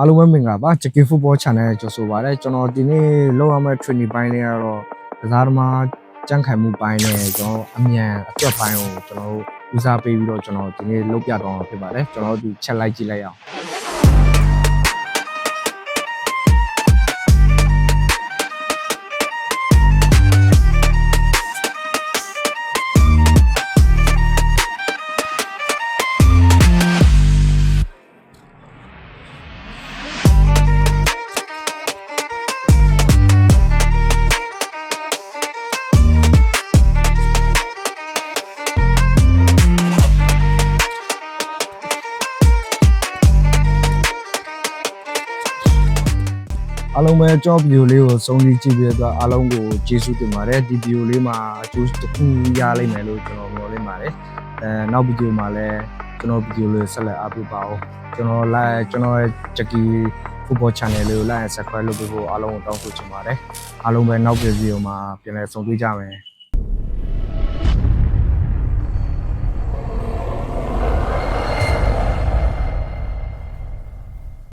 အားလုံးပဲမင်္ဂလာပါ Jackie Football Channel ကြိုဆိုပါရစေကျွန်တော်ဒီနေ့လောက်ရမယ့် training ပိုင်းလေးကတော့ကစားသမားကြံ့ခိုင်မှုပိုင်းနဲ့ကျွန်တော်အမြန်အတွက်ပိုင်းကိုကျွန်တော်ဦးစားပေးပြီးတော့ကျွန်တော်ဒီနေ့လုပ်ပြတော့မှာဖြစ်ပါတယ်ကျွန်တော်ဒီချက်လိုက်ကြည့်လိုက်အောင်အားလုံးပဲကြော့ဗီဒီယိုလေးကိုစုံစမ်းကြည့်ပြီးတော့အားလုံးကိုကျေးဇူးတင်ပါတယ်ဒီဗီဒီယိုလေးမှာအကျိုးတစ်ခုရလိမ့်မယ်လို့ကျွန်တော်မျှော်လင့်ပါတယ်နောက်ဗီဒီယိုမှာလည်းကျွန်တော်ဗီဒီယိုလေးဆက်လက်အားပေးပါဦးကျွန်တော်ရဲ့ Jackie Football Channel လေးကို like and subscribe လုပ်ပေးဖို့အားလုံးကိုတောင်းဆိုချင်ပါတယ်အားလုံးပဲနောက်ဗီဒီယိုမှာပြန်လည်ဆုံတွေ့ကြမယ်